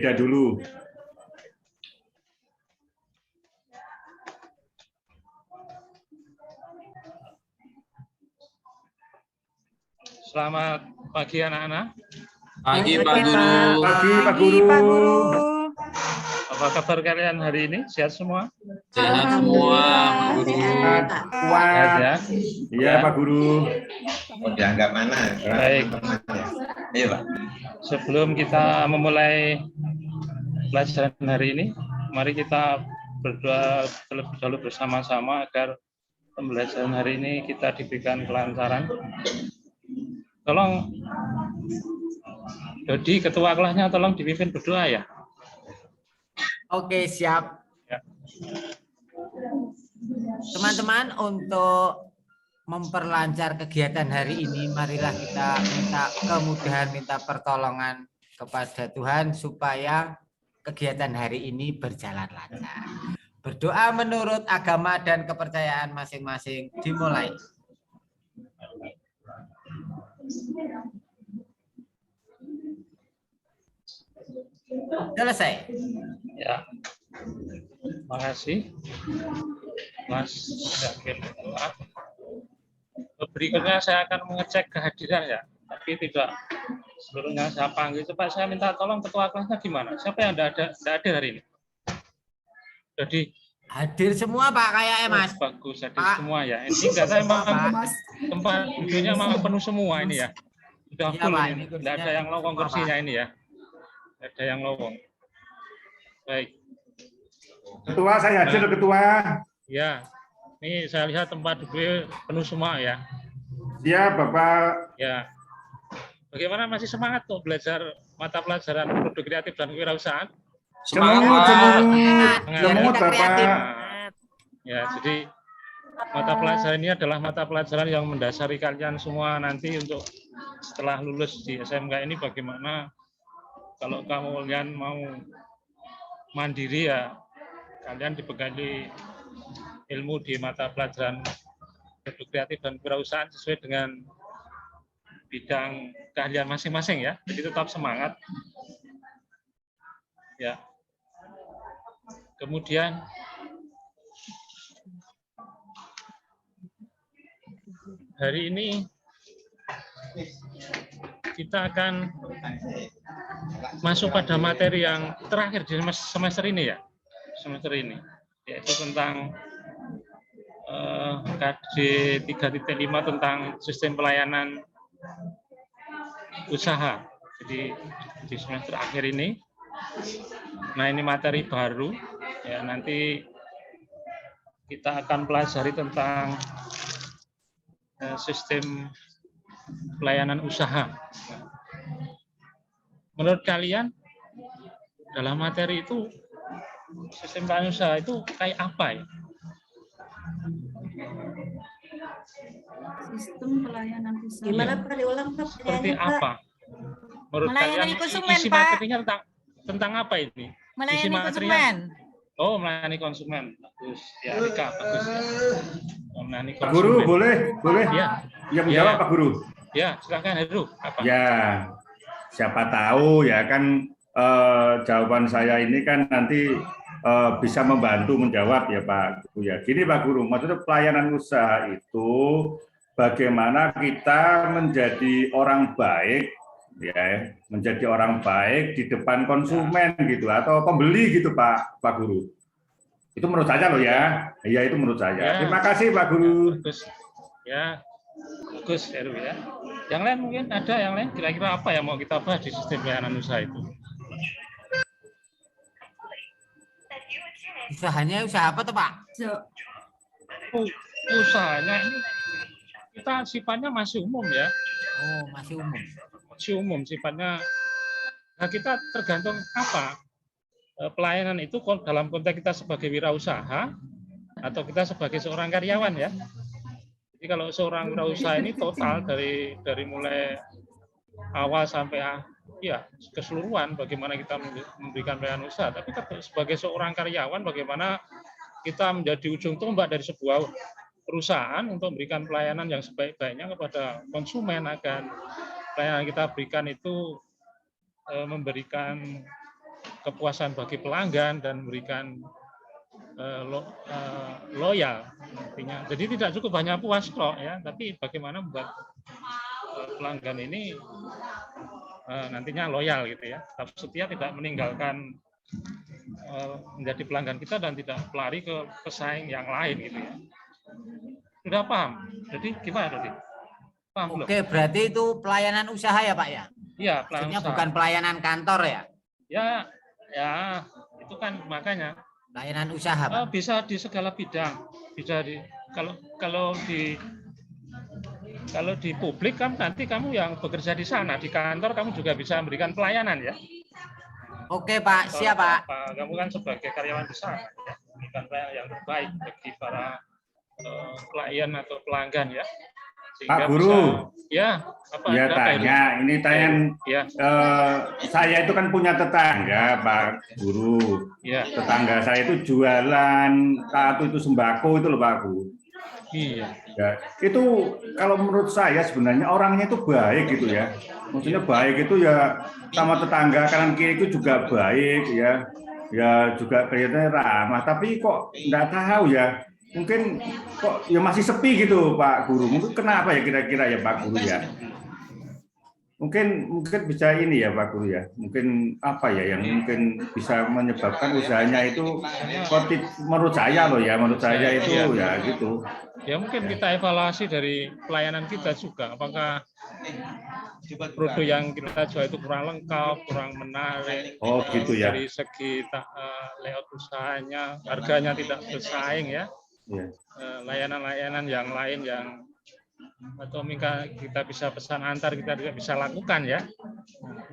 Eda dulu. Selamat pagi anak-anak. Pagi Pak Guru. Pagi Pak Guru. Apa kabar kalian hari ini? Sehat semua? Sehat semua Pak Guru. Sehat, Sehat kuat. ya? Iya Pak Guru. Mau dianggap mana? Baik. Iya Pak. Sebelum kita memulai pelajaran hari ini, mari kita berdoa terlebih dahulu bersama-sama agar pembelajaran hari ini kita diberikan kelancaran. Tolong Dodi, ketua kelasnya, tolong dipimpin berdoa ya. Oke, siap. Ya. Teman-teman, untuk memperlancar kegiatan hari ini, marilah kita minta kemudahan, minta pertolongan kepada Tuhan supaya kegiatan hari ini berjalan lancar. Berdoa menurut agama dan kepercayaan masing-masing dimulai. Selesai. Ya. Terima kasih, Mas Zakir. Berikutnya saya akan mengecek kehadiran ya, tapi tidak seluruhnya saya panggil. Coba saya minta tolong ketua kelasnya gimana? Siapa yang tidak ada hari ini? Jadi Hadir semua Pak kayaknya Mas. bagus, hadir Pak. semua ya. Ini enggak, saya memang Pak. tempat duduknya memang penuh semua ini ya. Sudah Iya, full Pak, ini. ini Tidak kursinya ada yang lowong semua, Pak. kursinya ini ya. Tidak ada yang lowong. Baik. Ketua, saya hadir Ketua. Ya. Ini saya lihat tempat duduk penuh semua ya. Siap Bapak. Ya. Bagaimana, masih semangat tuh belajar mata pelajaran produk kreatif dan kewirausahaan? Semangat, semangat Bapak. Ya, jadi mata pelajaran ini adalah mata pelajaran yang mendasari kalian semua nanti untuk setelah lulus di SMK ini. Bagaimana kalau kalian mau mandiri ya, kalian dibekali ilmu di mata pelajaran produk kreatif dan kewirausahaan sesuai dengan bidang keahlian masing-masing ya. Jadi tetap semangat. Ya. Kemudian hari ini kita akan masuk pada materi yang terakhir di semester ini ya. Semester ini yaitu tentang KD 3.5 tentang sistem pelayanan usaha. Jadi di semester akhir ini. Nah, ini materi baru ya, nanti kita akan pelajari tentang sistem pelayanan usaha. Menurut kalian dalam materi itu sistem pelayanan usaha itu kayak apa ya? Sistem pelayanan usaha. Gimana Pak, diulang Pak? Seperti pertanyaannya, Pak? apa? Menurut Melayani kalian konsumen, isi Pak. materinya tentang apa ini? Isi Melayani materinya- konsumen. Oh, melayani konsumen. Bagus. Ya, Rika, bagus ya. Melayani Pak konsumen. Guru, boleh? Ya, Yang menjawab Ya. Pak Guru. ya, silakan Heru. Apa? Ya, siapa tahu ya kan jawaban saya ini kan nanti bisa membantu menjawab ya Pak Guru ya. Gini Pak Guru, maksudnya pelayanan usaha itu bagaimana kita menjadi orang baik ya, menjadi orang baik di depan konsumen gitu atau pembeli gitu Pak Guru. Itu menurut saya loh ya. Iya, itu menurut saya. Ya. Terima kasih Pak Guru. Bagus. Ya, bagus Heru ya. Yang lain mungkin ada yang lain kira-kira apa yang mau kita bahas di sistem pelayanan usaha itu? Usahanya usaha apa tuh Pak? Usahanya ini kita sifatnya masih umum ya. Oh, masih umum. Masih umum sifatnya. Nah, kita tergantung apa pelayanan itu dalam konteks kita sebagai wirausaha atau kita sebagai seorang karyawan ya. Jadi kalau seorang wirausaha ini total dari mulai awal sampai ya keseluruhan bagaimana kita memberikan pelayanan usaha. Tapi sebagai seorang karyawan bagaimana kita menjadi ujung tombak dari sebuah perusahaan untuk memberikan pelayanan yang sebaik-baiknya kepada konsumen agar pelayanan kita berikan itu memberikan kepuasan bagi pelanggan dan memberikan loyal artinya. Jadi tidak cukup hanya puas kok ya, tapi bagaimana membuat pelanggan ini nantinya loyal gitu ya, tetap setia, tidak meninggalkan menjadi pelanggan kita dan tidak pelari ke pesaing yang lain gitu ya. Sudah paham? Jadi gimana tadi? Paham belum? Oke, berarti itu pelayanan usaha ya Pak ya? Iya, Maksudnya usaha. bukan pelayanan kantor ya? Ya, itu kan makanya. Pelayanan usaha Pak? Bisa di segala bidang. Bisa di kalau di publik kan nanti kamu yang bekerja di sana, di kantor kamu juga bisa memberikan pelayanan ya. Oke Pak, siap Pak. Kamu kan sebagai karyawan di sana ya, memberikan pelayanan yang terbaik bagi para klien atau pelanggan ya. Pak Guru, apa tanya, ini tanya, ya. Saya itu kan punya tetangga, Pak Guru. Ya. Tetangga saya itu jualan tato itu sembako itu loh, Pak Guru. Iya. Ya, itu kalau menurut saya sebenarnya orangnya itu baik gitu ya. Maksudnya baik itu ya sama tetangga kanan kiri itu juga baik ya. Ya juga kelihatannya ramah, tapi kok enggak tahu ya. Mungkin kok ya masih sepi gitu Pak Guru. Mungkin kenapa ya kira-kira ya Pak Guru ya? Mungkin bisa ini ya Pak Guru ya. Mungkin apa ya yang mungkin bisa menyebabkan usahanya itu menurut saya loh ya, menurut saya itu ya gitu. Ya mungkin kita evaluasi dari pelayanan kita juga. Apakah produk yang kita jual itu kurang lengkap, kurang menarik. Oh gitu ya. Dari segi layout usahanya, harganya tidak bersaing ya. Layanan-layanan yang lain yang atau kita bisa pesan antar kita juga bisa lakukan ya.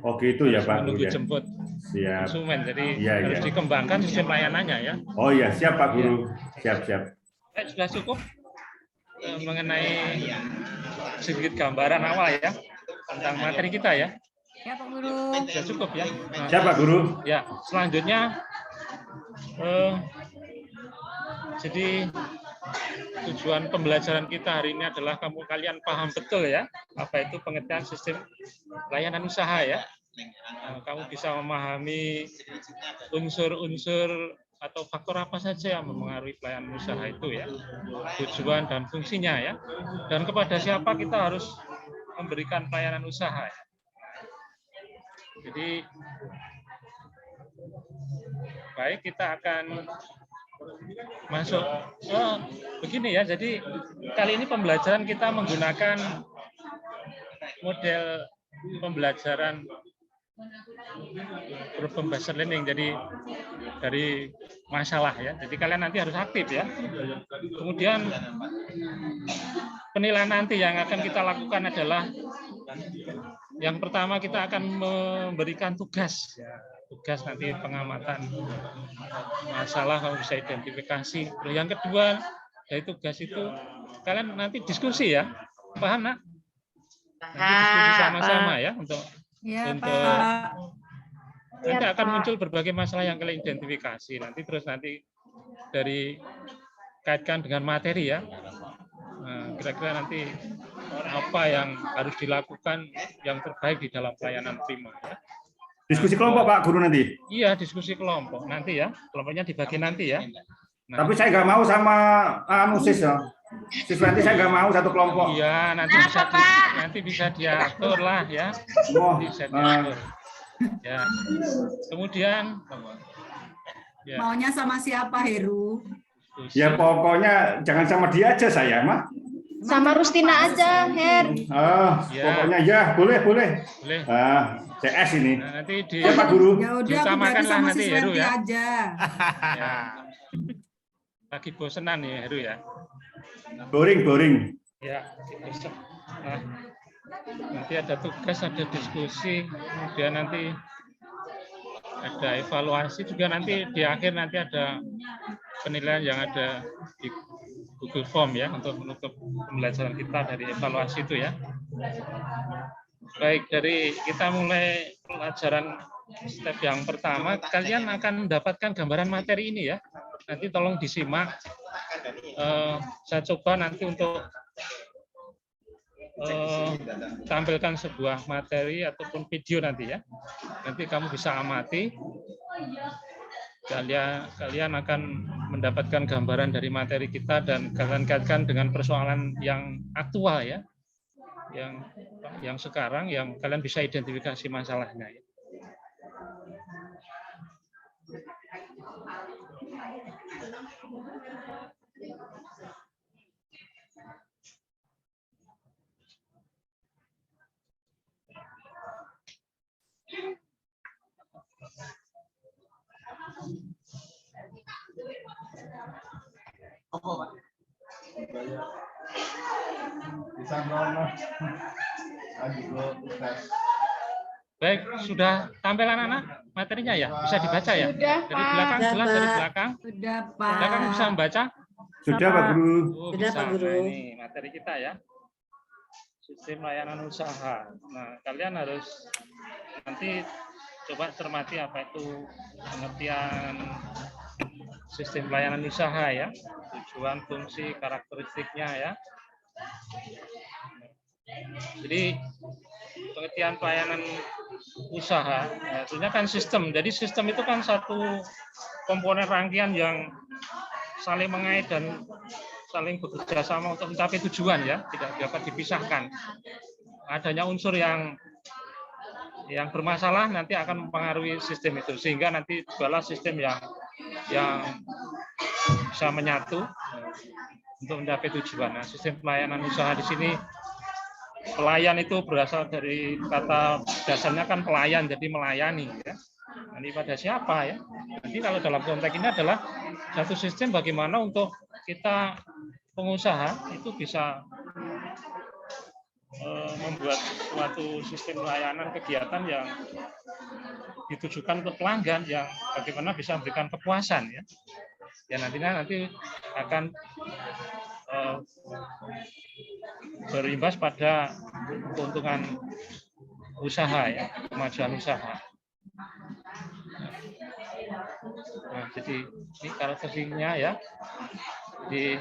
Oh gitu ya Pak. Menunggu jemput siap. konsumen, jadi harus dikembangkan sistem layanannya ya. Oh iya siap Pak Guru, siap. Sudah cukup mengenai sedikit gambaran awal ya tentang materi kita ya. Ya Pak Guru. Sudah cukup ya. Siap Pak Guru. Ya selanjutnya. Jadi tujuan pembelajaran kita hari ini adalah kalian paham betul ya apa itu pengertian sistem layanan usaha ya. Kamu bisa memahami unsur-unsur atau faktor apa saja yang mempengaruhi pelayanan usaha itu ya, tujuan dan fungsinya ya, dan kepada siapa kita harus memberikan pelayanan usaha ya. Jadi baik, kita akan masuk begini ya. Jadi kali ini pembelajaran kita menggunakan model pembelajaran problem based learning, jadi dari masalah ya. Jadi kalian nanti harus aktif ya. Kemudian penilaian nanti yang akan kita lakukan adalah yang pertama kita akan memberikan tugas ya. Tugas nanti pengamatan masalah, kamu bisa identifikasi. Terus yang kedua dari tugas itu kalian nanti diskusi ya, paham nak? Nanti diskusi sama-sama ya untuk nanti akan muncul berbagai masalah yang kalian identifikasi. Nanti dari kaitkan dengan materi ya. Kira-kira nanti apa yang harus dilakukan yang terbaik di dalam pelayanan prima ya. Diskusi kelompok Pak Guru nanti? Iya, diskusi kelompok nanti ya. Kelompoknya dibagi nanti ya. Nah, tapi saya nggak mau sama sis ya. Nanti saya nggak mau satu kelompok. Iya, nanti bisa diatur lah ya. Bisa diatur. Ya. Kemudian ya. Maunya sama siapa Heru? Ya pokoknya jangan sama dia aja saya mah. Sama Rustina aja, Her. Pokoknya ya boleh. CS ini. Nah, nanti Pak Guru. Ya udah, diutamakanlah nanti Heru ya. Aja. Ya. Lagi bosenan ya Heru ya. Boring. Ya, bosen. Nah, nanti ada tugas, ada diskusi, kemudian nanti ada evaluasi juga, nanti di akhir nanti ada penilaian yang ada di Google Form ya untuk menutup pembelajaran kita dari evaluasi itu ya. Baik, dari kita mulai pelajaran step yang pertama, kalian akan mendapatkan gambaran materi ini ya. Nanti tolong disimak. Saya coba nanti untuk tampilkan sebuah materi ataupun video nanti ya. Nanti kamu bisa amati. Kalian akan mendapatkan gambaran dari materi kita dan kalian kaitkan dengan persoalan yang aktual ya. Yang sekarang yang kalian bisa identifikasi masalahnya ya. Baik, sudah tampil anak-anak materinya ya? Bisa dibaca ya? Sudah, Dari Pak. belakang, Sudah, jelas dari Pak. belakang. Sudah, Pak. Belakang bisa membaca? Sudah Pak Guru. Oh, Sudah, bisa. Pak Guru. Nah, ini materi kita ya. Sistem layanan usaha. Nah, kalian harus nanti coba cermati apa itu pengertian sistem layanan usaha ya. Tujuan, fungsi, karakteristiknya ya. Jadi pengertian pelayanan usaha, artinya kan sistem. Jadi sistem itu kan satu komponen rangkaian yang saling mengait dan saling bekerja sama untuk mencapai tujuan ya, tidak dapat dipisahkan. Adanya unsur yang bermasalah nanti akan mempengaruhi sistem itu, sehingga nanti adalah sistem yang bisa menyatu untuk mencapai tujuan. Nah, sistem pelayanan usaha di sini, pelayan itu berasal dari kata dasarnya kan pelayan, jadi melayani ya. Nanti pada siapa ya? Nanti kalau dalam konteks ini adalah satu sistem bagaimana untuk kita pengusaha itu bisa membuat suatu sistem layanan kegiatan yang ditujukan ke pelanggan yang bagaimana bisa memberikan kepuasan ya. Ya nantinya akan berimbas pada keuntungan usaha ya, kemajuan usaha. Nah, jadi ini karakteristiknya ya, di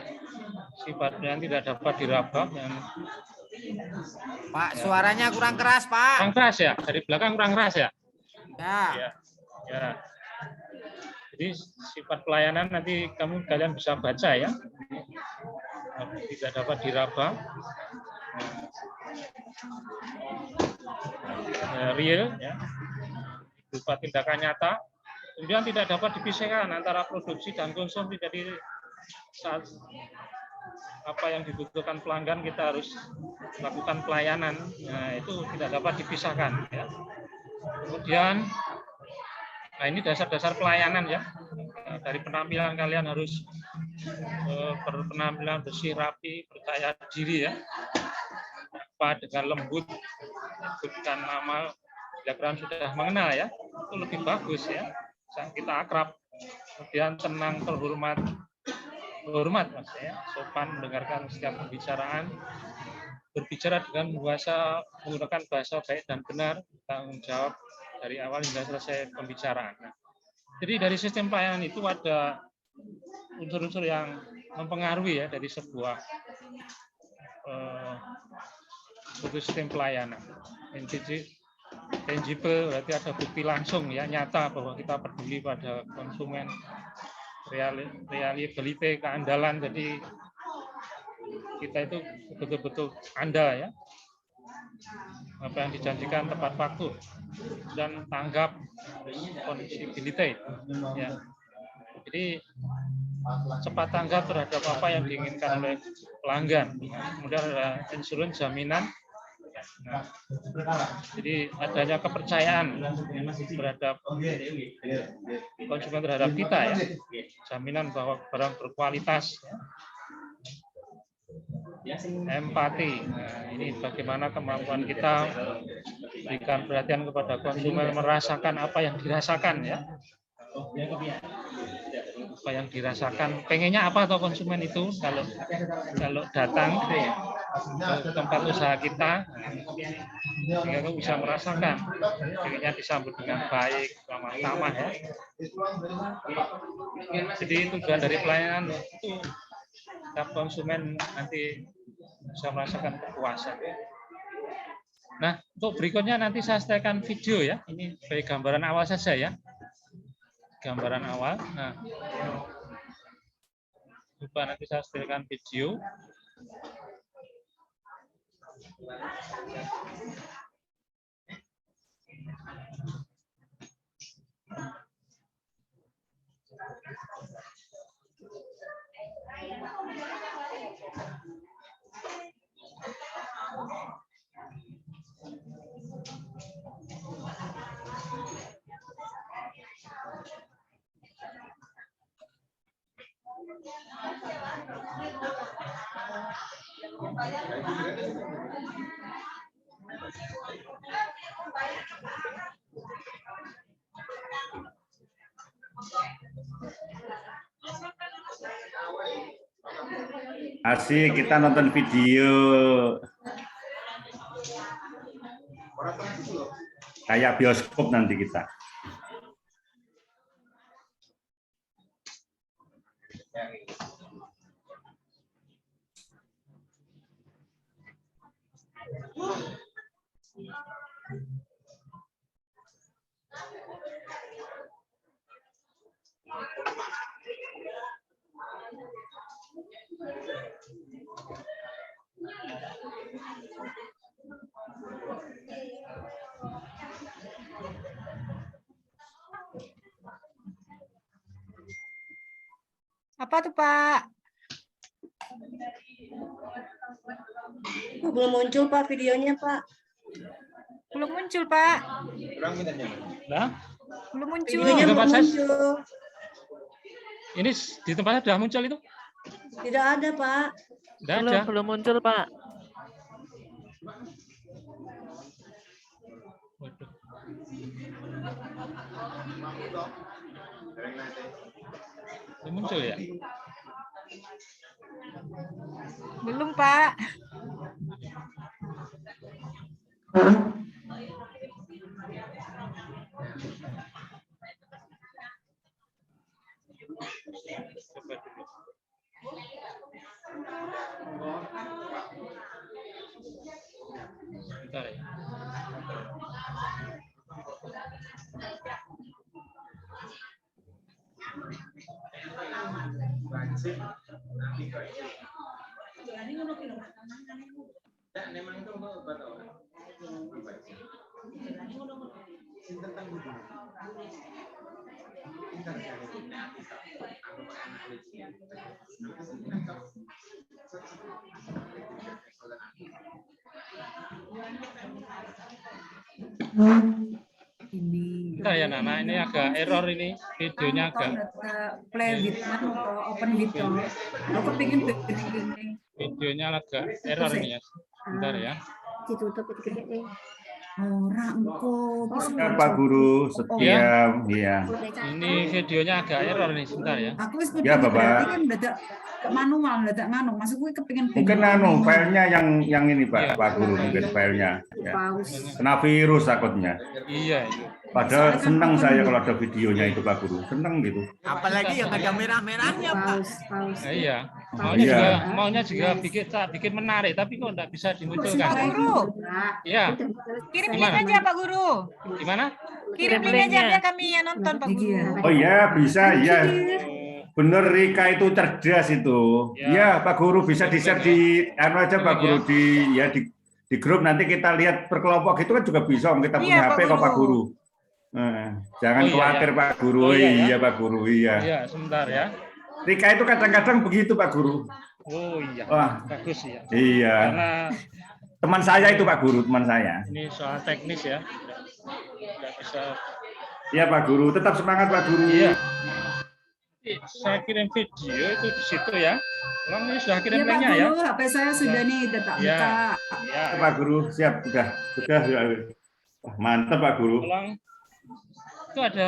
sifatnya tidak dapat diraba dan Pak, suaranya kurang keras, Pak. kurang keras ya, dari belakang kurang keras ya. Ya. Ya. Jadi sifat pelayanan nanti kalian bisa baca ya, tidak dapat diraba, real ya, berupa tindakan nyata. Kemudian tidak dapat dipisahkan antara produksi dan konsumsi. Jadi saat apa yang dibutuhkan pelanggan kita harus lakukan pelayanan. Nah, itu tidak dapat dipisahkan ya. Kemudian nah ini dasar-dasar pelayanan ya. Dari penampilan kalian harus berpenampilan bersih, rapi, percaya diri ya. Apa dengan lembut, sebutkan nama, bila kalian sudah mengenal ya, itu lebih bagus ya. Kita akrab, kemudian tenang, terhormat maksudnya, sopan mendengarkan setiap pembicaraan, berbicara dengan menggunakan bahasa baik dan benar, tanggung jawab dari awal hingga selesai pembicaraan. Nah, jadi dari sistem pelayanan itu ada unsur-unsur yang mempengaruhi ya dari sebuah sistem pelayanan. Tangible berarti ada bukti langsung ya, nyata bahwa kita peduli pada konsumen, reliability, keandalan. Jadi kita itu betul-betul andal ya, apa yang dijanjikan tepat waktu dan tanggap, responsibility ya. Jadi cepat tanggap terhadap apa yang diinginkan oleh pelanggan. Kemudian ada insurans, jaminan. Nah, jadi adanya kepercayaan terhadap konsumen terhadap kita ya, jaminan bahwa barang berkualitas, empati. Nah, ini bagaimana kemampuan kita berikan perhatian kepada konsumen, merasakan apa yang dirasakan ya, apa yang dirasakan, pengennya apa atau konsumen itu kalau datang ke tempat usaha kita, sehingga kamu bisa merasakan pengennya disambut dengan baik, ramah-tamah ya. Jadi tujuan dari pelayanan itu setiap konsumen nanti bisa merasakan kepuasan. Nah, untuk berikutnya nanti saya setelkan video ya. Ini sebagai gambaran awal saja ya. Gambaran awal. Nah, lupa nanti saya setelkan video. Asik, kita nonton video. Kayak bioskop nanti kita. Apa tuh, Pak? Belum muncul Pak videonya Pak. Belum muncul, Pak. Nah, Belum muncul. Videonya Di belum tempat saya- muncul. ini di tempatnya sudah muncul itu? Tidak ada Pak. Tidak ada. Belum muncul, Pak. Waduh. Belum muncul ya? Belum, Pak. Coba dulu. Bentar ya. Ini. Bentar ya Nana, ini agak error ini videonya agak. Play with atau open with. Aku pengen begini. Videonya agak error ini ya. Bentar ya. Ditutup dikit-dikit. Orang kok. Ya, Pak Guru, setia. Iya. Ini videonya agak error nih, sebentar ya. Aku wis Ya, Bapak. berarti kan dadak manual, dadak nganu. Maksudku kepengin Mungkin filenya yang ini Pak, Iya. Pak Guru, mungkin filenya. Ya. Paus. Kena virus takutnya. Iya, itu. Padahal senang saya kalau ada videonya itu Pak Guru, senang gitu. Apalagi yang ada merah-merahnya, Pak. Paus. Iya. Iya. Maunya juga bikin menarik, tapi kok enggak bisa Pak dimunculkan. Guru, Iya. kirim Gimana? link aja Pak Guru. Gimana? Kirim link aja biar kami yang nonton Pak Guru. Oh iya, bisa ya. Bener, Rika itu cerdas itu. Ya. Ya, Pak Guru bisa di-share di aja Pak Ya. Guru di grup, nanti kita lihat per kelompok itu kan juga bisa. Kita punya Iya, Pak HP kok Pak Guru. Guru. Jangan Oh, iya, khawatir ya. Pak Guru. Oh, iya, ya. Iya Pak Guru, iya. Iya, sebentar ya. Rika itu kadang-kadang begitu Pak Guru. Oh iya. Wah. Bagus ya. Iya. Karena Teman saya itu Pak Guru, teman saya. ini soal teknis ya. Nggak bisa. Iya Pak Guru, tetap semangat Pak Guru. Iya. Saya kirim video itu di situ ya. Ulang ini sudah kirim Iya Pak linknya ya. Guru, HP saya sudah nih tetap Ya. buka. Ya. Pak Guru, siap, sudah. Wah, mantap Pak Guru. Ulang. Itu ada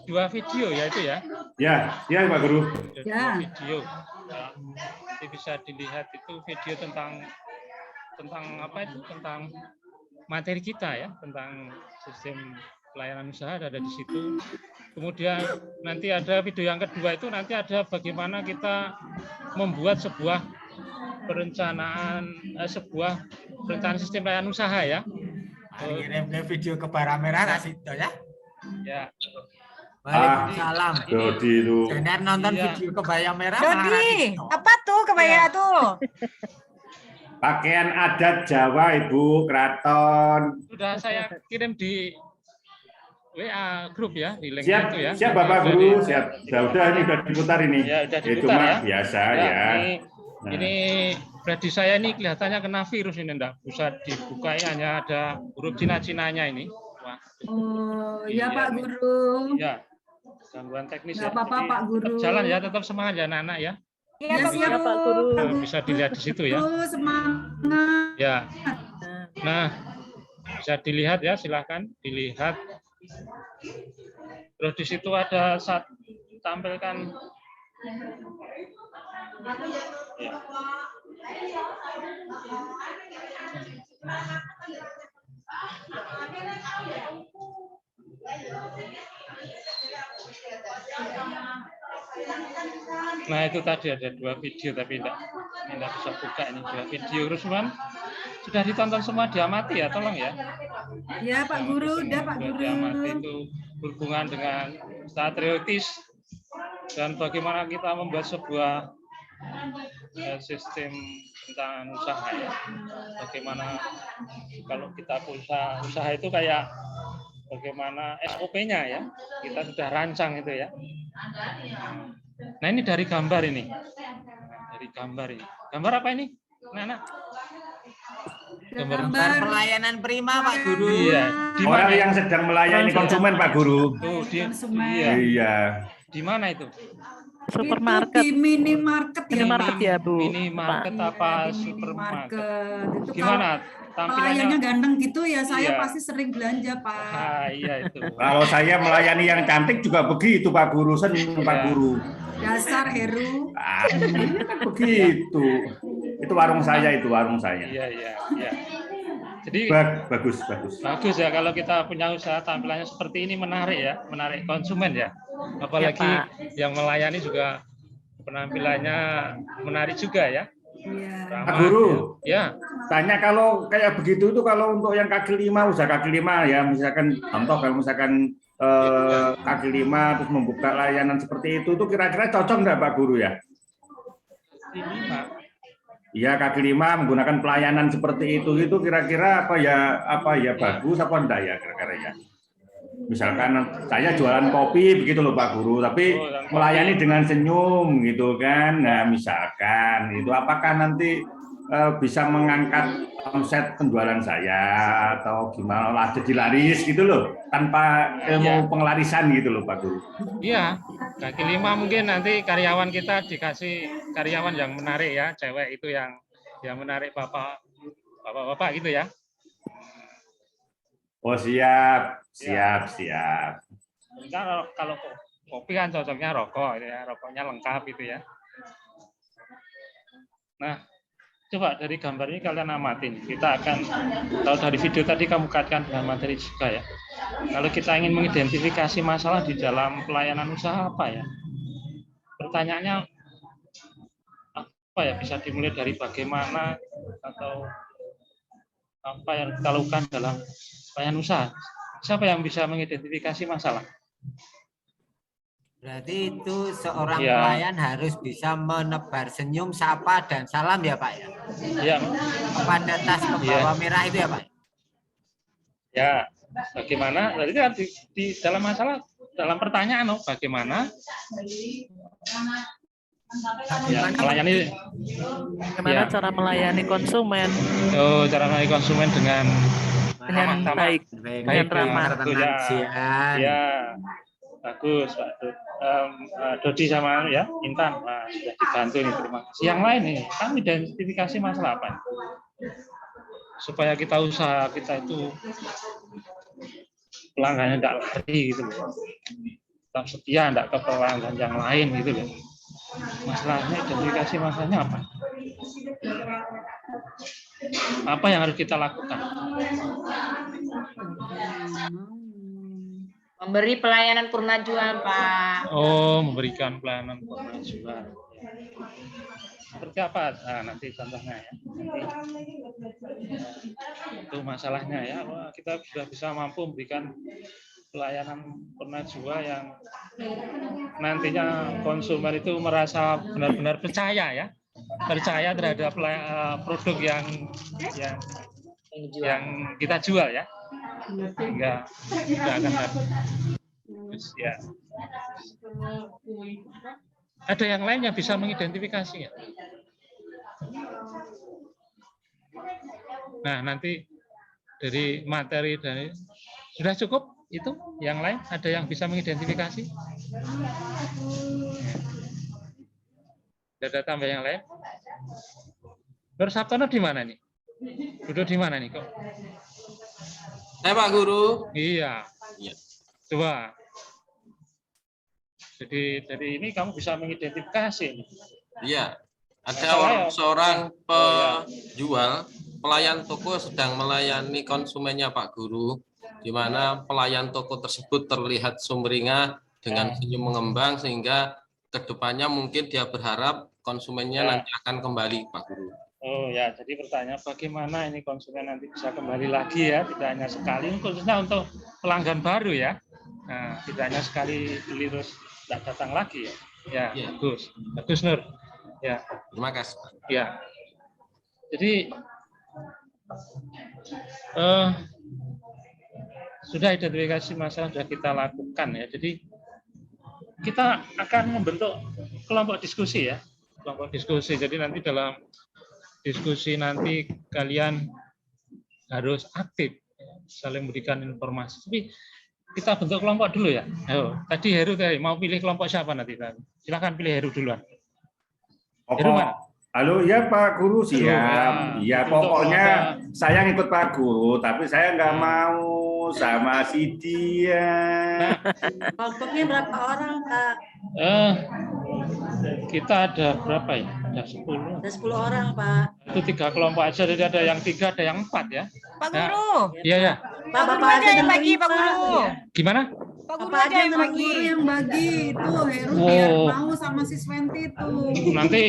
2 video ya itu ya. Ya Pak Guru. Ada Ya. 2 video. Ya. Nanti bisa dilihat itu video tentang apa itu? Tentang materi kita ya, tentang sistem pelayanan usaha ada di situ. Kemudian nanti ada video yang kedua itu nanti ada bagaimana kita membuat sebuah perencanaan sebuah perencanaan sistem layanan usaha ya. Kirim ke video ke bara merah kasih itu ya. Ya. Waalaikumsalam. Dodi itu. Jangan nonton Iya. video kebaya merah malah Dodi, Rasito. apa tuh kebaya Iya. tuh? Pakaian adat Jawa, Ibu, keraton. Sudah saya kirim di WA grup ya, di link Siap, itu ya. siap Bapak Sudah Guru, di- siap. Sudah ini sudah diputar ini. Ya, sudah Itu diputar mah ya. biasa Ya, ya. ini predi saya ini kelihatannya kena virus ini, enggak bisa dibuka, ini hanya ada huruf Cina-Cinanya ini. Wah, Oh, Iya. ya Pak Guru. ya gangguan teknis Nggak ya. apa-apa, Jadi Pak Guru. tetap jalan ya, tetap semangat ya anak-anak ya. Iya Pak Guru. Bisa dilihat di situ ya. Guru, semangat. Ya. Nah, bisa dilihat ya, silahkan dilihat. Terus di situ ada tampilkan. Ya. Nah itu tadi ada 2 video tapi tidak bisa buka ini 2 video Rusman. Sudah ditonton semua, diamati ya, tolong ya. Ya Pak Guru, udah Pak Sudah Guru. diamati itu berhubungan dengan patriotis dan bagaimana kita membuat sebuah sistem perencanaan usaha ya. Bagaimana kalau kita usaha itu kayak bagaimana SOP-nya ya. Kita sudah rancang itu ya. Nah ini dari gambar ini. Dari gambar ini. Gambar apa ini? Anak-anak? Gambar pelayanan prima Pak Guru. Iya. Di Orang mana? yang sedang melayani konsumen Pak Guru. Tuh, Konsumen. iya. Iya. Di mana itu? Supermarket. Di minimarket ya. Minimarket ya, Bu. Minimarket apa Di supermarket? minimarket. Itu Gimana kalau tampilannya? pelayannya ganteng gitu ya, saya Iya. pasti sering belanja Pak. Ah, iya itu. Kalau saya melayani yang cantik juga begitu Pak Guru, senyum Pak Iya. Guru. Dasar Heru. Ah, begitu. Itu warung saya, itu warung saya. Iya, iya, iya. Jadi Bagus, bagus. bagus ya kalau kita punya usaha tampilannya seperti ini, menarik ya, menarik konsumen ya. Apalagi yang melayani juga penampilannya menarik juga ya. Iya. Ramah, Pak Guru, ya. tanya kalau kayak begitu itu kalau untuk yang kaki 5, usaha kaki 5 ya, misalkan contoh kalau misalkan kaki 5 terus membuka layanan seperti itu kira-kira cocok nggak Pak Guru ya? Ini Pak. Iya, kaki 5 menggunakan pelayanan seperti itu kira-kira apa ya bagus apa enggak ya kira-kira ya? Misalkan saya jualan kopi begitu loh Pak Guru, tapi melayani dengan senyum gitu kan. Nah, misalkan itu apakah nanti bisa mengangkat omset penjualan saya atau gimana lah jadi laris gitu loh tanpa ilmu pengelarisan gitu loh Pak Guru. Iya, kaki 5 mungkin nanti karyawan kita dikasih karyawan yang menarik ya, cewek itu yang menarik bapak-bapak gitu ya. Oh siap. Kalau kopi kan cocoknya rokok itu ya, rokoknya lengkap itu ya. Nah, coba dari gambar ini kalian amatin. Kita akan, kalau dari video tadi kamu kaitkan dengan materi juga ya. Kalau kita ingin mengidentifikasi masalah di dalam pelayanan usaha apa ya? Pertanyaannya apa ya? Bisa dimulai dari bagaimana atau apa yang kita lakukan dalam pelayanan usaha. Siapa yang bisa mengidentifikasi masalah? Berarti itu seorang Ya. pelayan harus bisa menebar senyum, sapa, dan salam ya Pak ya? Ya, Kepada tas pembawa merah itu ya Pak? ya. Bagaimana? Berarti kan di dalam masalah, dalam pertanyaan, bagaimana? Ya, melayani. Bagaimana Ya. cara melayani konsumen Oh, cara melayani konsumen dengan dengan ramah-tamah. baik. Baik, ramah. tentu ya. Ya, bagus Pak Dodi sama ya Intan, nah, sudah dibantu ini, terima kasih. Yang lain nih, kami identifikasi masalah apa? Supaya kita usaha kita itu pelanggannya tidak lari gitu loh, tetap setia, tidak ke pelanggan yang lain gitu loh. Masalahnya, identifikasi masalahnya apa? Apa yang harus kita lakukan? Memberi pelayanan purna jual, Pak. Oh, memberikan pelayanan purna jual. seperti apa? Nah, nanti contohnya ya. Itu masalahnya ya. Wah, kita sudah bisa mampu memberikan pelayanan penajwa yang nantinya konsumen itu merasa benar-benar percaya ya, percaya terhadap produk yang kita jual ya, sehingga tidak akan terus ya. Ada yang lain yang bisa mengidentifikasi ya? Nah, nanti dari materi dari sudah cukup itu, yang lain ada yang bisa mengidentifikasi? Ada tambah yang lain? Nur Sabtono di mana nih? Duduk di mana nih kok? Saya Pak Guru. Iya. Iya. Coba. Jadi dari ini kamu bisa mengidentifikasi. Iya. Ada Masalah, seorang ya. penjual, pelayan toko sedang melayani konsumennya Pak Guru, di mana pelayan toko tersebut terlihat sumringah dengan senyum mengembang, sehingga kedepannya mungkin dia berharap konsumennya nanti akan kembali Pak Guru. Oh ya, jadi pertanyaan bagaimana ini konsumen nanti bisa kembali lagi ya, tidak hanya sekali, khususnya untuk pelanggan baru ya. Nah, tidak hanya sekali beli terus tidak datang lagi ya. Ya, Ya. bagus. Bagus Nur. Ya. Terima kasih Pak. Ya. Jadi sudah identifikasi masalah sudah kita lakukan ya. Jadi kita akan membentuk kelompok diskusi ya. Kelompok diskusi. Jadi nanti dalam diskusi nanti kalian harus aktif saling memberikan informasi. Tapi kita bentuk kelompok dulu ya. Ayo, tadi Heru tadi mau pilih kelompok siapa nanti? Silakan pilih Heru duluan. Heru mana? Halo, ya Pak Guru siap. Ya pokoknya saya ngikut Pak Guru, tapi saya nggak mau sama si dia. Kelompoknya berapa orang, Pak? Kita ada berapa ya? Ada 10. Ada 10 orang, Pak. Itu 3 kelompok aja, jadi ada yang 3, ada yang 4 ya. Pak Guru. Iya ya. Pak, Bapak aja yang bagi, bagi, Pak Guru. Gimana? Pak Guru Bapak aja yang bagi. Guru yang bagi itu Heru Oh. biar mau sama si Swenti itu.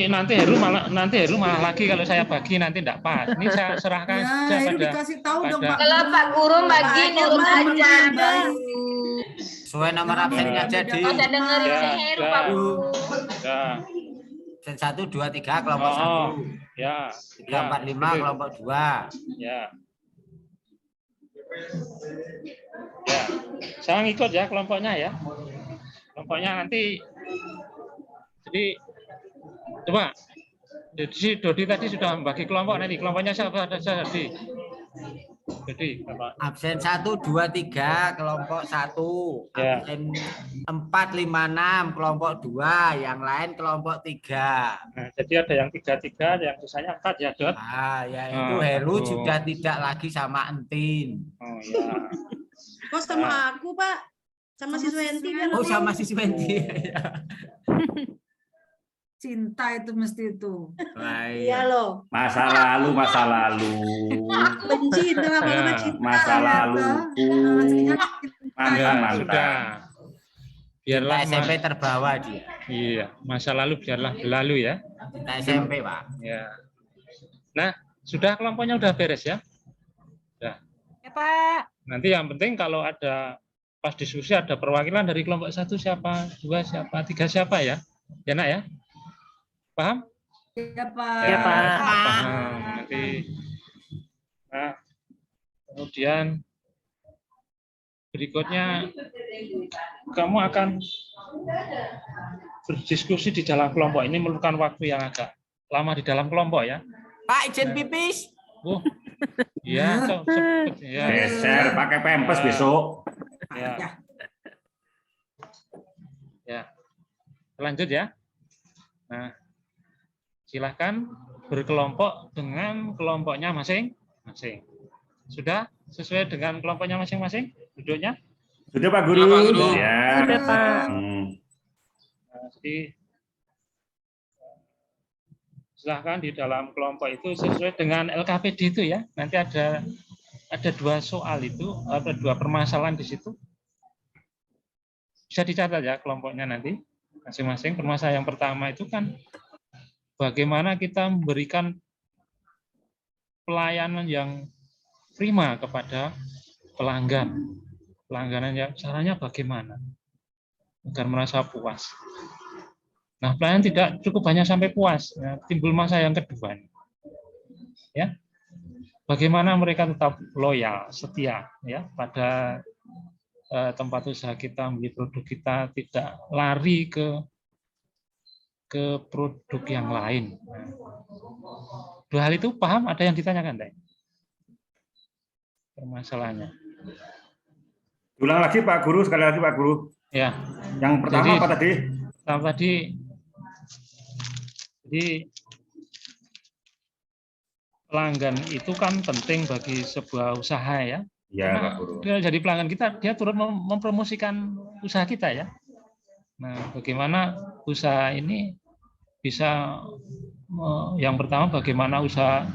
Nanti Heru malah lagi kalau saya bagi nanti enggak pas. Ini saya serahkan Ya, saja Heru pada dikasih tahu dong pada- Pak. Kalau Pak Guru bagi nurut aja. Sesuai nomor absennya jadi. Nggak usah dengerin Ya, si Heru, ya. Pak Guru. ya. Absen 1, 2, 3 kelompok 1. Oh, ya. 3, 4, 5 kelompok 2. Ya. Ya. Saya ngikut ya kelompoknya ya. Kelompoknya nanti jadi coba si Dodi tadi sudah membagi kelompok, nanti kelompoknya siapa ada Dodi? Dodi, Bapak. Absen 1, 2, 3 kelompok 1. Ya. Absen 4, 5, 6 kelompok 2. Yang lain kelompok 3. Nah, jadi ada yang 3, ada yang sisanya 4 ya, Dot. Ah, ya itu Ah, Heru betul. sudah tidak lagi sama Entin. Oh ya. Kok sama aku, Pak? Sama si Swenti kan? Oh, sama si Swenti. Cinta itu mesti itu. Iya loh. Masa lalu. Benci itu lama-lama Ya, cinta. Masa lalu. Ya, Mantan. sudah. Biarlah SMP terbawa dia. iya, masa lalu biarlah berlalu ya. Cinta SMP, Pak. Ya. Nah, sudah kelompoknya udah beres ya. Ya, Pak. Nanti yang penting kalau ada pas diskusi ada perwakilan dari kelompok 1 siapa, 2 siapa, 3 siapa ya. Ya nak ya. Paham? Ya Pak. Ya, Pak. Paham. Nanti nah, kemudian berikutnya kamu akan berdiskusi di dalam kelompok. Ini memerlukan waktu yang agak lama di dalam kelompok ya. Pak, izin pipis. Oh, iya, cepet ya. Geser pakai pempes besok. Ya. Ya. Lanjut ya. Nah, silahkan berkelompok dengan kelompoknya masing-masing. Sudah sesuai dengan kelompoknya masing-masing duduknya? Sudah Pak Guru. Sudah, Pak Guru. Ya. Sudah, Pak. Nah, jadi silahkan di dalam kelompok itu sesuai dengan LKPD itu ya. Nanti ada 2 soal itu, ada 2 permasalahan di situ. Bisa dicatat ya kelompoknya nanti masing-masing. Permasalahan yang pertama itu kan bagaimana kita memberikan pelayanan yang prima kepada pelanggan. Pelangganan yang caranya bagaimana agar merasa puas. Nah, pelayan tidak cukup hanya sampai puas, ya, timbul masa yang kedua. Ya, bagaimana mereka tetap loyal, setia, ya, pada tempat usaha kita, membeli produk kita, tidak lari ke produk yang lain. Dua hal itu paham? Ada yang ditanyakan, Dek? Permasalahannya. Ulang lagi Pak Guru, sekali lagi Pak Guru. Ya. Yang pertama apa tadi? Jadi pelanggan itu kan penting bagi sebuah usaha ya. Ya, Pak Guru. Dia jadi pelanggan kita, dia turut mempromosikan usaha kita ya. Nah, bagaimana usaha ini bisa yang pertama bagaimana usaha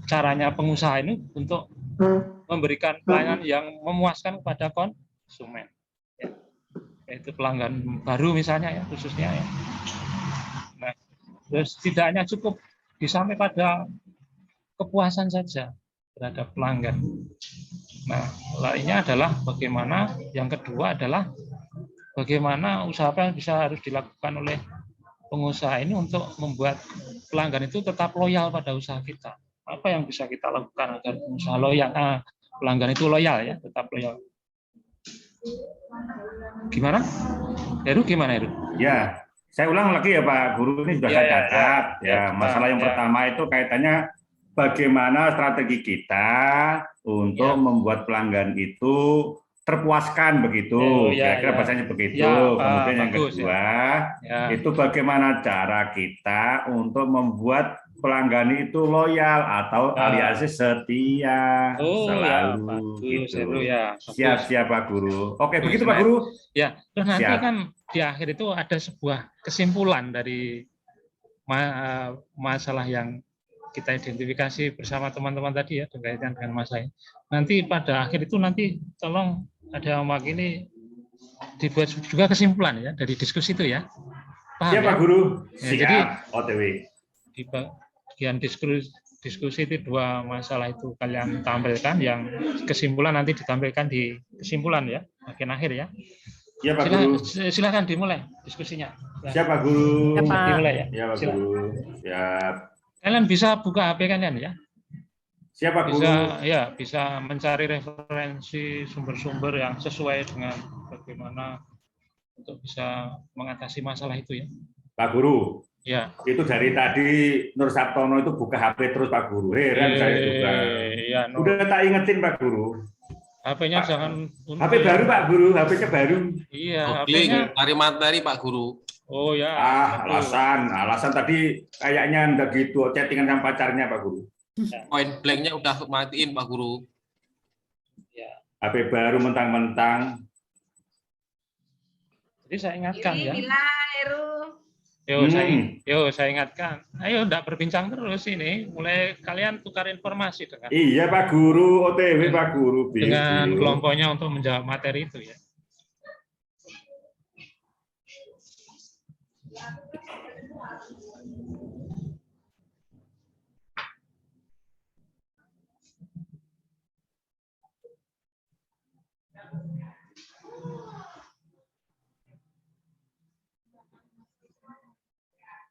caranya pengusaha ini untuk memberikan pelayanan yang memuaskan kepada konsumen. Ya. Yaitu pelanggan baru misalnya ya khususnya ya. Nah, terus tidak hanya cukup disampai pada kepuasan saja terhadap pelanggan. Nah, lainnya adalah bagaimana, yang kedua adalah bagaimana usaha apa yang bisa harus dilakukan oleh pengusaha ini untuk membuat pelanggan itu tetap loyal pada usaha kita. Apa yang bisa kita lakukan agar pengusaha loyal, pelanggan itu loyal ya, tetap loyal. Gimana? Heru gimana Heru? Ya, saya ulang lagi ya Pak Guru, ini sudah saya catat. Masalah yang pertama itu kaitannya bagaimana strategi kita untuk membuat pelanggan itu terpuaskan begitu. Kira-kira bahasanya begitu. Kemudian yang kedua, itu bagaimana cara kita untuk membuat pelanggan itu loyal atau alias setia selalu gitu. Siap Pak Guru. Oke, begitu Pak Guru. Ya, terus nanti kan di akhir itu ada sebuah kesimpulan dari masalah yang kita identifikasi bersama teman-teman tadi ya berkaitan dengan masalah ini. Nanti pada akhir itu nanti tolong ada yang mewakili dibuat juga kesimpulan ya dari diskusi itu ya. Paham, siap ya? Pak Guru. Ya, siap. jadi OTW. Di bagian diskusi itu dua masalah itu kalian tampilkan, yang kesimpulan nanti ditampilkan di kesimpulan ya bagian akhir ya. Ya Pak Guru. Silakan dimulai diskusinya. Siap Pak Guru. Ya, Pak. Dimulai ya. Ya Pak Guru. Siap. Kalian bisa buka HP kalian ya. Siapa Guru? Bisa mencari referensi sumber-sumber yang sesuai dengan bagaimana untuk bisa mengatasi masalah itu ya. Pak Guru. Ya. Itu dari tadi Nur Sabtono itu buka HP terus Pak Guru. Heran saya juga. Ya, no. Udah tak ingetin Pak Guru. HP-nya jangan. HP baru Pak Guru, HP-nya baru. Iya. HP-nya cari materi Pak Guru. Oh ya. Alasan tadi kayaknya enggak gitu, chattingan sama pacarnya Pak Guru. Point blank-nya udah matiin Pak Guru. Ya. HP baru mentang-mentang. Jadi saya ingatkan ya. Heru. Saya ingatkan. Ayo enggak berbincang terus ini, mulai kalian tukar informasi dengan. Iya Pak Guru, OTW Pak Guru. Dengan kelompoknya untuk menjawab materi itu ya.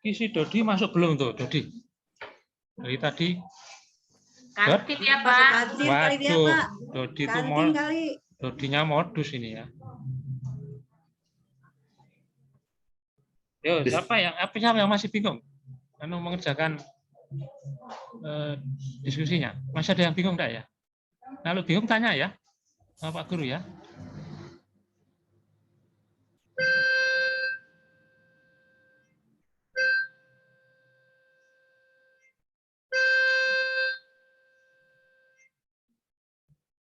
Isi Dodi masuk belum tuh, Dodi? Dari tadi. Kantin ya Pak. Waduh, Dodi itu Dodinya modus ini ya. Yo, siapa yang masih bingung? Mengerjakan diskusinya. Masih ada yang bingung enggak ya? Kalau bingung tanya ya, Pak Guru ya.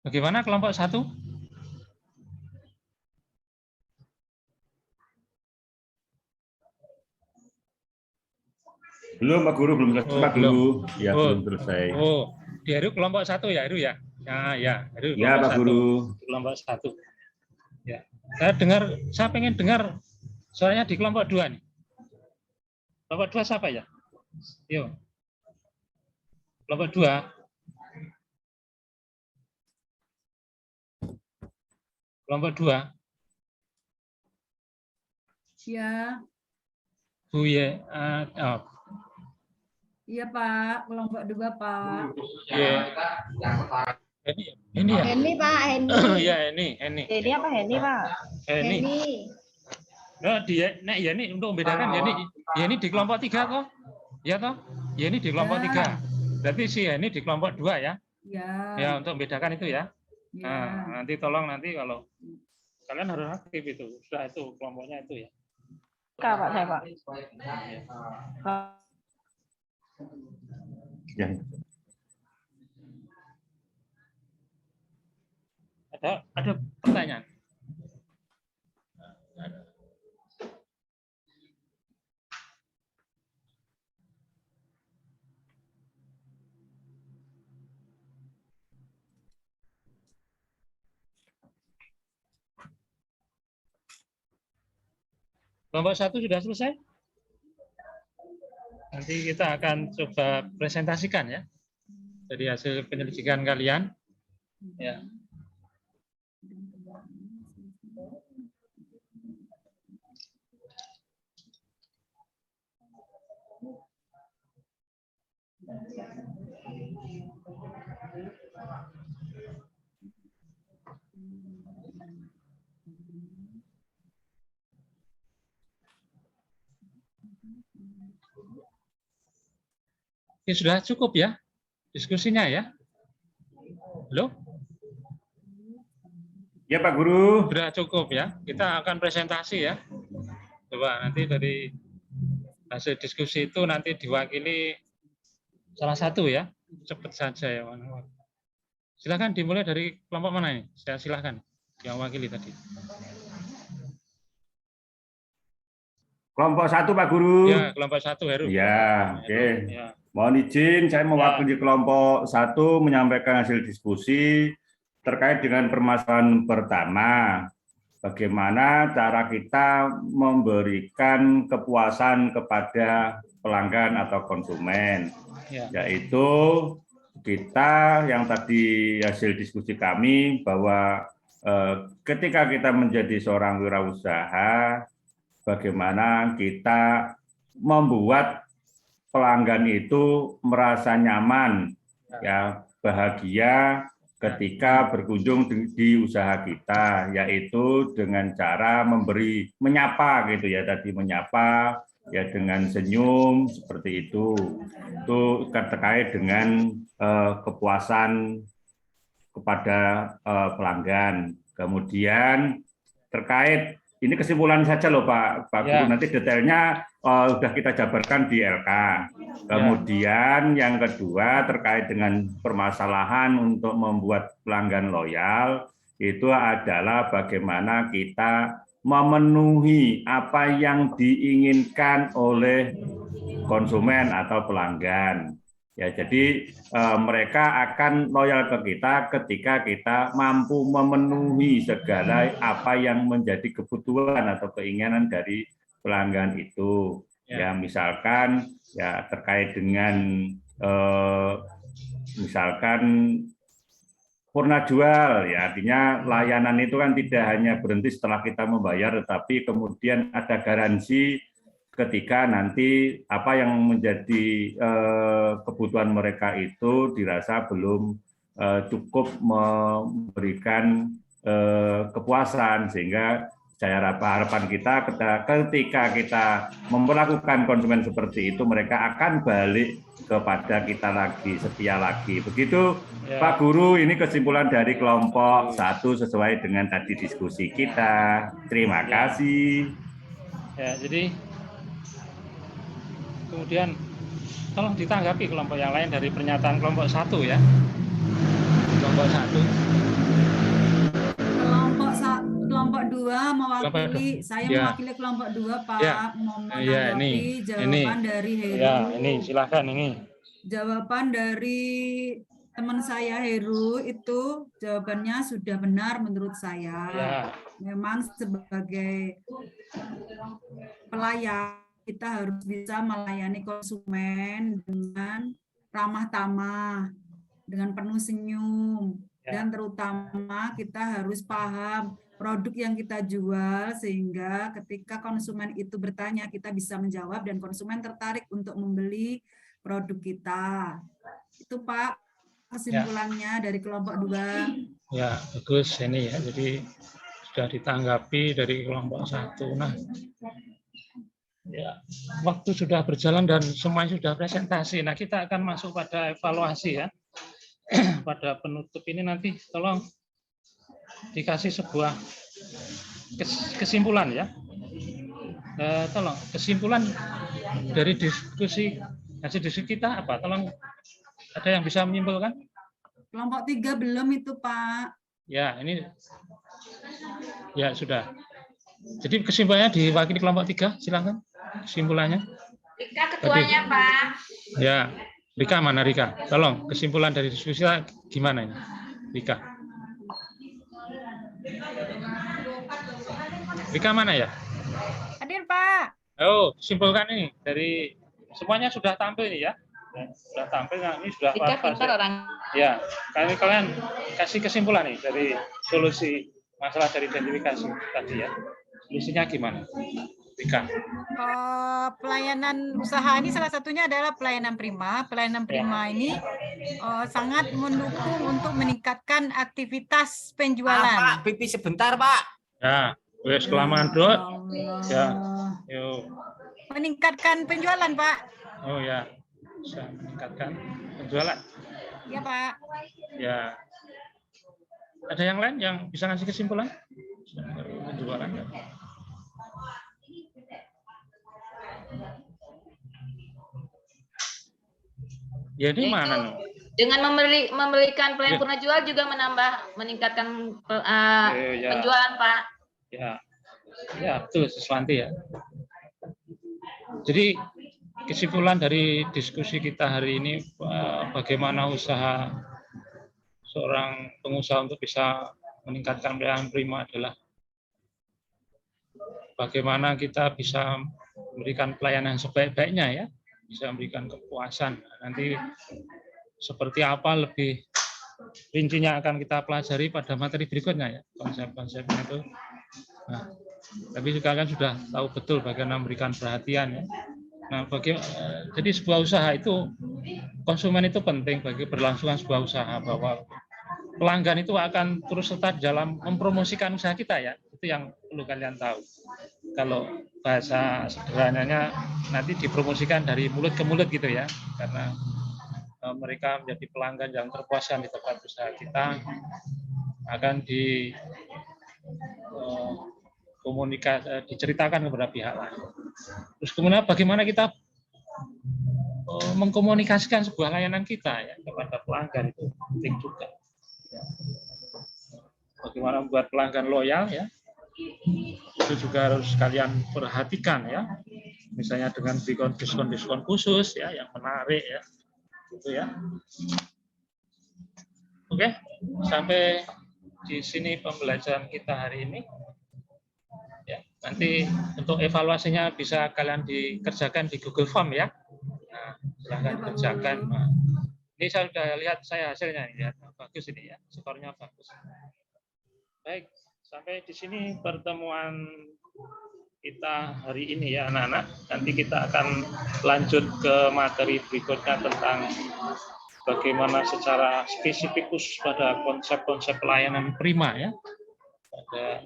Bagaimana kelompok 1? Belum Pak Guru, belum selesai Pak Guru. Ya, belum selesai. Oh, di Heru kelompok 1 ya, Heru ya? Ya, Heru. Ya, Pak Guru. Kelompok 1. Ya. Saya pengen dengar suaranya di kelompok 2 nih. Kelompok 2 siapa ya? Yuk. Kelompok 2. Kelompok 2. Ya, Bu ya. iya Pak. Kelompok 2 Pak. Ya. Ini ya. Heni Pak, Heni. Ya ini. Heni apa Heni Pak? Ini. Heni. Nah, dia nah ya ini untuk membedakan ya ini di kelompok 3 toh? Ya toh? Ya ini di kelompok 3. Berarti si ini di kelompok 2 ya. Ya. Ya, untuk membedakan itu ya. Ya. Nah, nanti tolong kalau kalian harus aktif itu. Sudah itu kelompoknya itu ya. Kak, Pak, saya Pak. Ya. Ada pertanyaan? Kelompok 1 sudah selesai? Nanti kita akan coba presentasikan ya. Dari hasil penyelidikan kalian. Ya. Ini sudah cukup ya diskusinya ya. Halo? Ya Pak Guru. Sudah cukup ya. Kita akan presentasi ya. Coba nanti dari hasil diskusi itu nanti diwakili salah satu ya. Cepat saja ya. Silakan dimulai dari kelompok mana ini? Saya silakan yang wakili tadi. Kelompok 1 Pak Guru. Ya, kelompok 1 Heru. Ya, oke. Ya. Mohon izin, saya mewakili kelompok 1 menyampaikan hasil diskusi terkait dengan permasalahan pertama. Bagaimana cara kita memberikan kepuasan kepada pelanggan atau konsumen. Ya. Yaitu kita yang tadi hasil diskusi kami bahwa ketika kita menjadi seorang wirausaha, bagaimana kita membuat pelanggan itu merasa nyaman, ya bahagia ketika berkunjung di usaha kita, yaitu dengan cara menyapa gitu ya, tadi menyapa ya dengan senyum seperti itu terkait dengan kepuasan kepada pelanggan. Kemudian terkait ini kesimpulan saja loh Pak Guru, nanti detailnya sudah kita jabarkan di LK. Kemudian yang kedua terkait dengan permasalahan untuk membuat pelanggan loyal, itu adalah bagaimana kita memenuhi apa yang diinginkan oleh konsumen atau pelanggan. Ya, jadi mereka akan loyal ke kita ketika kita mampu memenuhi segala apa yang menjadi kebutuhan atau keinginan dari pelanggan itu. Ya, misalkan ya terkait dengan misalkan purna jual, ya artinya layanan itu kan tidak hanya berhenti setelah kita membayar, tetapi kemudian ada garansi ketika nanti apa yang menjadi kebutuhan mereka itu dirasa belum cukup memberikan kepuasan, sehingga harapan kita ketika kita memperlakukan konsumen seperti itu, mereka akan balik kepada kita lagi, setia lagi. Begitu ya. Pak Guru, ini kesimpulan dari kelompok 1 sesuai dengan tadi diskusi kita. Terima kasih. Ya, jadi kemudian tolong ditanggapi kelompok yang lain dari pernyataan kelompok 1 ya. Kelompok 1. Kelompok 2 mewakili, saya mewakili kelompok 2 Pak, mau menanggapi jawaban dari Heru. Ya, ini silakan ini. Jawaban dari teman saya Heru itu jawabannya sudah benar menurut saya. Ya. Memang sebagai pelayan kita harus bisa melayani konsumen dengan ramah tamah, dengan penuh senyum, dan terutama kita harus paham produk yang kita jual sehingga ketika konsumen itu bertanya kita bisa menjawab dan konsumen tertarik untuk membeli produk kita. Itu Pak kesimpulannya dari kelompok 2. Ya, bagus ini ya. Jadi sudah ditanggapi dari kelompok 1. Nah, ya, waktu sudah berjalan dan semuanya sudah presentasi. Nah, kita akan masuk pada evaluasi ya. Pada penutup ini nanti tolong dikasih sebuah kesimpulan ya. Tolong kesimpulan dari hasil diskusi kita apa? Tolong ada yang bisa menyimpulkan? Kelompok 3 belum itu Pak. Ya, ini ya sudah. Jadi kesimpulannya diwakili kelompok 3, silakan kesimpulannya. Rika ketuanya, Pak. Ya, Rika mana Rika? Tolong kesimpulan dari diskusi kita gimana ini? Rika. Rika mana ya? Hadir, Pak. Oh, simpulkan ini dari semuanya sudah tampil nih ya. Sudah tampil, nah ini sudah Rika pintar orang. Ya, kalian kasih kesimpulan nih dari solusi masalah dari identifikasi tadi ya. Solusinya gimana? Rika. Pelayanan usaha ini salah satunya adalah pelayanan prima. Pelayanan prima ini sangat mendukung untuk meningkatkan aktivitas penjualan. Pak, pipi sebentar, Pak. Ya, wes kelamaan, Bro. Ya. Yuk. Meningkatkan penjualan, Pak. Oh ya. Bisa meningkatkan penjualan. Ya, Pak. Ya. Ada yang lain yang bisa ngasih kesimpulan? Penjualan. Ya ini mana nih? Dengan memberikan pelayanan purna jual juga meningkatkan penjualan, Pak. Ya. Ya, betul Siswanti ya. Jadi kesimpulan dari diskusi kita hari ini bagaimana usaha seorang pengusaha untuk bisa meningkatkan pelayanan prima adalah bagaimana kita bisa memberikan pelayanan sebaik-baiknya ya, bisa memberikan kepuasan. Nanti seperti apa lebih rincinya akan kita pelajari pada materi berikutnya ya, konsep-konsepnya itu. Nah, tapi juga kan sudah tahu betul bagaimana memberikan perhatian ya. Nah, jadi sebuah usaha itu konsumen itu penting bagi berlangsungan sebuah usaha, bahwa pelanggan itu akan terus serta dalam mempromosikan usaha kita ya. Itu yang perlu kalian tahu. Kalau bahasa sederhananya nanti dipromosikan dari mulut ke mulut gitu ya, karena mereka menjadi pelanggan yang terpuaskan di tempat usaha kita, akan diceritakan kepada pihak lain. Terus kemudian bagaimana kita mengkomunikasikan sebuah layanan kita ya kepada pelanggan itu penting juga. Bagaimana membuat pelanggan loyal ya, itu juga harus kalian perhatikan ya. Misalnya dengan diskon-diskon khusus ya yang menarik ya, gitu ya. Oke, sampai di sini pembelajaran kita hari ini. Ya, nanti untuk evaluasinya bisa kalian dikerjakan di Google Form ya. Nah, silahkan kerjakan. Nah, ini saya sudah lihat hasilnya, lihat bagus ini ya, skornya bagus. Baik, sampai di sini pertemuan kita hari ini ya anak-anak. Nanti kita akan lanjut ke materi berikutnya tentang bagaimana secara spesifik khusus pada konsep-konsep pelayanan prima ya. Pada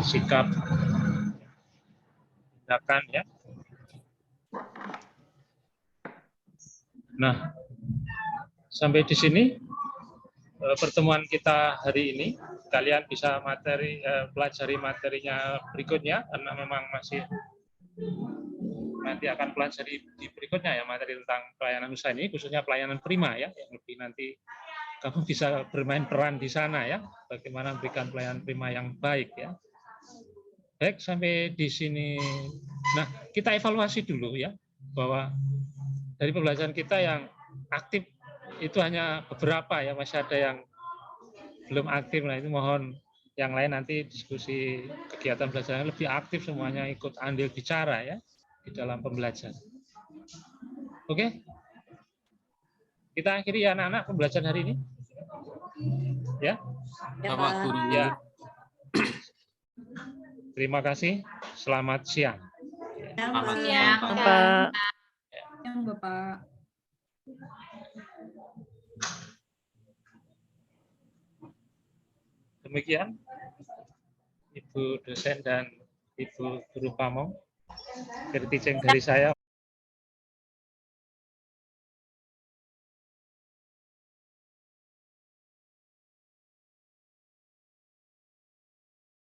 sikap tindakan ya. Nah, sampai di sini pertemuan kita hari ini. Kalian bisa pelajari materinya berikutnya karena memang masih nanti akan pelajari di berikutnya ya materi tentang pelayanan usaha ini, khususnya pelayanan prima ya, yang lebih nanti kamu bisa bermain peran di sana ya, bagaimana memberikan pelayanan prima yang baik ya. Baik, sampai di sini. Nah, kita evaluasi dulu ya, bahwa dari pembelajaran kita yang aktif itu hanya beberapa ya, masih ada yang belum aktif. Nah, itu mohon yang lain nanti diskusi kegiatan belajar lebih aktif, semuanya ikut andil bicara ya di dalam pembelajaran. Oke, kita akhiri ya anak-anak pembelajaran hari ini. Ya, Bapak Guru. ya. Terima kasih. Selamat siang. Selamat Siang. siang, Pak. Yang Bapak. Demikian Ibu dosen dan Ibu guru Pamong. Dari teaching dari saya.